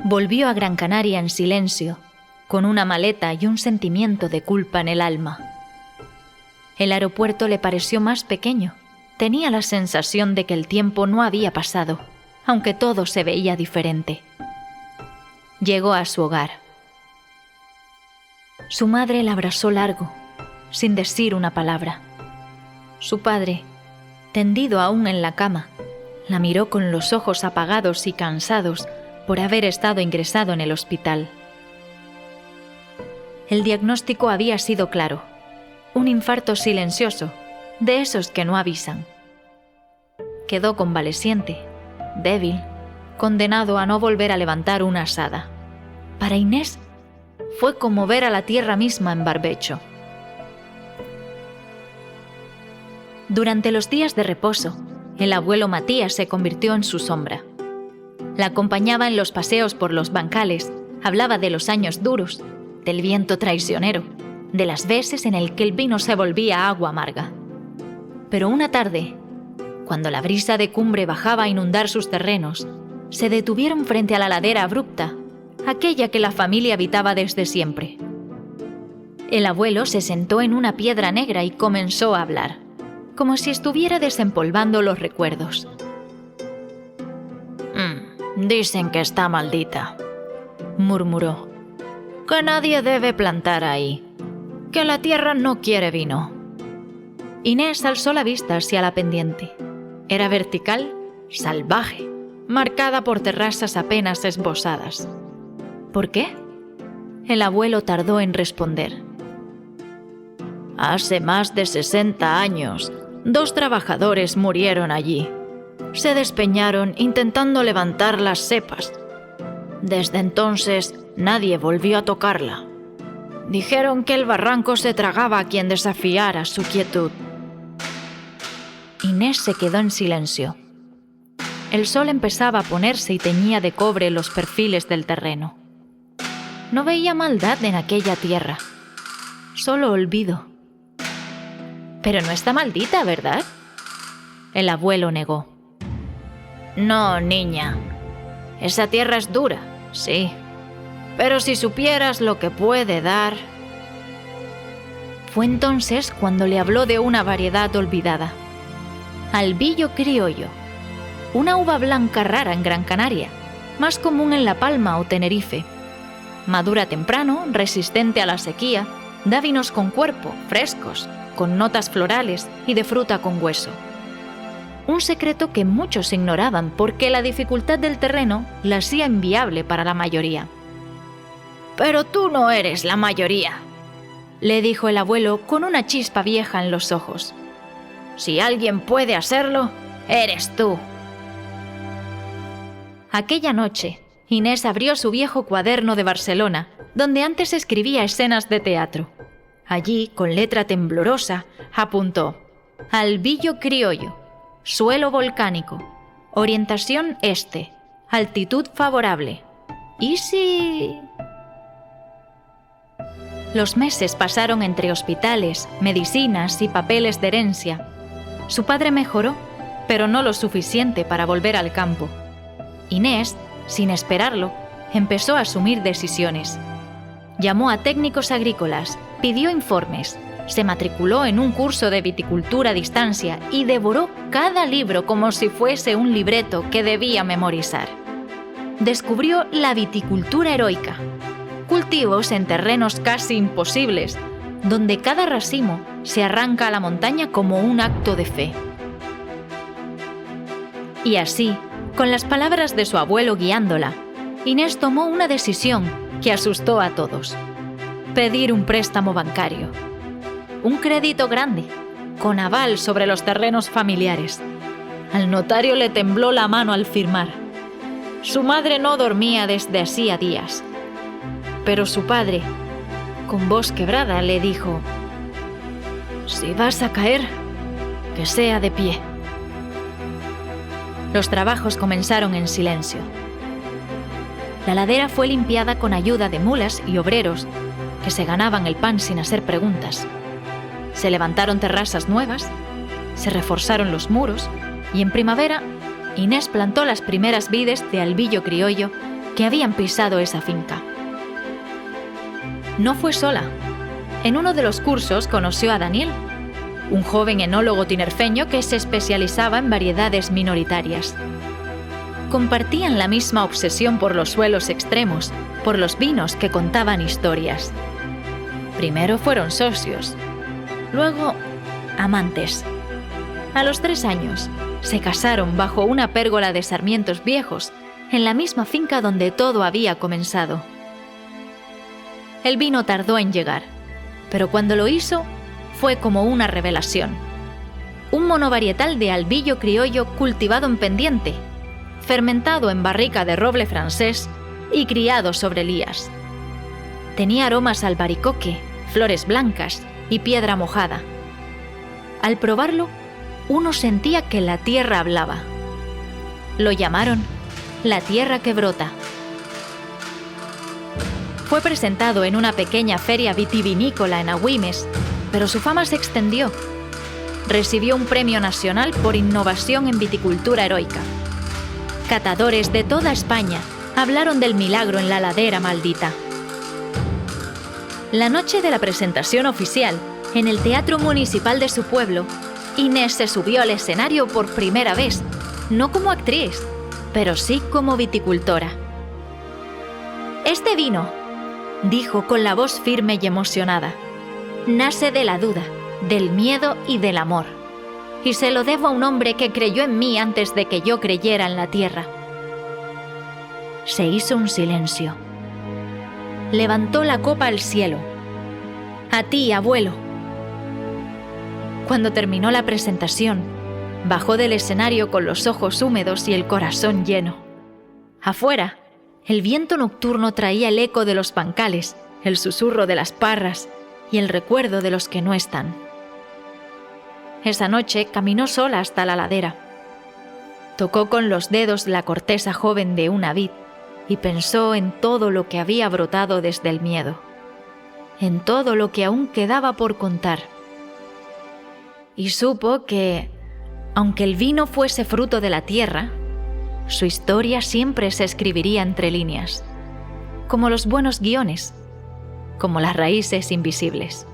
Volvió a Gran Canaria en silencio, con una maleta y un sentimiento de culpa en el alma. El aeropuerto le pareció más pequeño. Tenía la sensación de que el tiempo no había pasado, aunque todo se veía diferente. Llegó a su hogar. Su madre la abrazó largo, sin decir una palabra. Su padre, tendido aún en la cama, la miró con los ojos apagados y cansados por haber estado ingresado en el hospital. El diagnóstico había sido claro: un infarto silencioso, de esos que no avisan. Quedó convaleciente, débil, condenado a no volver a levantar una asada. Para Inés fue como ver a la tierra misma en barbecho. Durante los días de reposo, el abuelo Matías se convirtió en su sombra. La acompañaba en los paseos por los bancales, hablaba de los años duros, del viento traicionero, de las veces en el que el vino se volvía agua amarga. Pero una tarde, cuando la brisa de cumbre bajaba a inundar sus terrenos, se detuvieron frente a la ladera abrupta, aquella que la familia habitaba desde siempre. El abuelo se sentó en una piedra negra y comenzó a hablar, como si estuviera desempolvando los recuerdos. Dicen que está maldita, murmuró. Que nadie debe plantar ahí, que la tierra no quiere vino. Inés alzó la vista hacia la pendiente. Era vertical, salvaje, marcada por terrazas apenas esbozadas. ¿Por qué? El abuelo tardó en responder. Hace más de 60 años, 2 trabajadores murieron allí. Se despeñaron intentando levantar las cepas. Desde entonces, nadie volvió a tocarla. Dijeron que el barranco se tragaba a quien desafiara su quietud. Inés se quedó en silencio. El sol empezaba a ponerse y teñía de cobre los perfiles del terreno. No veía maldad en aquella tierra, solo olvido. Pero no está maldita, ¿verdad? El abuelo negó. No, niña. Esa tierra es dura, sí. Pero si supieras lo que puede dar... Fue entonces cuando le habló de una variedad olvidada. Albillo criollo. Una uva blanca rara en Gran Canaria, más común en La Palma o Tenerife. Madura temprano, resistente a la sequía, da vinos con cuerpo, frescos, con notas florales y de fruta con hueso. Un secreto que muchos ignoraban porque la dificultad del terreno la hacía inviable para la mayoría. «Pero tú no eres la mayoría», le dijo el abuelo con una chispa vieja en los ojos. «Si alguien puede hacerlo, eres tú». Aquella noche, Inés abrió su viejo cuaderno de Barcelona, donde antes escribía escenas de teatro. Allí, con letra temblorosa, apuntó: Albillo criollo, suelo volcánico, orientación este, altitud favorable. ¿Y si...? Los meses pasaron entre hospitales, medicinas y papeles de herencia. Su padre mejoró, pero no lo suficiente para volver al campo. Inés, sin esperarlo, empezó a asumir decisiones. Llamó a técnicos agrícolas, pidió informes, se matriculó en un curso de viticultura a distancia y devoró cada libro como si fuese un libreto que debía memorizar. Descubrió la viticultura heroica, cultivos en terrenos casi imposibles, donde cada racimo se arranca a la montaña como un acto de fe. Y así, con las palabras de su abuelo guiándola, Inés tomó una decisión que asustó a todos: pedir un préstamo bancario. Un crédito grande, con aval sobre los terrenos familiares. Al notario le tembló la mano al firmar. Su madre no dormía desde hacía días. Pero su padre, con voz quebrada, le dijo: «Si vas a caer, que sea de pie». Los trabajos comenzaron en silencio. La ladera fue limpiada con ayuda de mulas y obreros que se ganaban el pan sin hacer preguntas. Se levantaron terrazas nuevas, se reforzaron los muros y en primavera Inés plantó las primeras vides de albillo criollo que habían pisado esa finca. No fue sola. En uno de los cursos conoció a Daniel, un joven enólogo tinerfeño que se especializaba en variedades minoritarias. Compartían la misma obsesión por los suelos extremos, por los vinos que contaban historias. Primero fueron socios, luego amantes. A los 3 años, se casaron bajo una pérgola de sarmientos viejos, en la misma finca donde todo había comenzado. El vino tardó en llegar, pero cuando lo hizo, fue como una revelación. Un monovarietal de albillo criollo cultivado en pendiente, fermentado en barrica de roble francés y criado sobre lías. Tenía aromas a albaricoque, flores blancas y piedra mojada. Al probarlo, uno sentía que la tierra hablaba. Lo llamaron la tierra que brota. Fue presentado en una pequeña feria vitivinícola en Agüimes, pero su fama se extendió. Recibió un premio nacional por innovación en viticultura heroica. Catadores de toda España hablaron del milagro en la ladera maldita. La noche de la presentación oficial, en el Teatro Municipal de su pueblo, Inés se subió al escenario por primera vez, no como actriz, pero sí como viticultora. «Este vino», dijo con la voz firme y emocionada, «nace de la duda, del miedo y del amor. Y se lo debo a un hombre que creyó en mí antes de que yo creyera en la tierra». Se hizo un silencio. Levantó la copa al cielo. «A ti, abuelo». Cuando terminó la presentación, bajó del escenario con los ojos húmedos y el corazón lleno. Afuera, el viento nocturno traía el eco de los pancales, el susurro de las parras y el recuerdo de los que no están. Esa noche caminó sola hasta la ladera. Tocó con los dedos la corteza joven de una vid y pensó en todo lo que había brotado desde el miedo, en todo lo que aún quedaba por contar. Y supo que, aunque el vino fuese fruto de la tierra, su historia siempre se escribiría entre líneas, como los buenos guiones, como las raíces invisibles.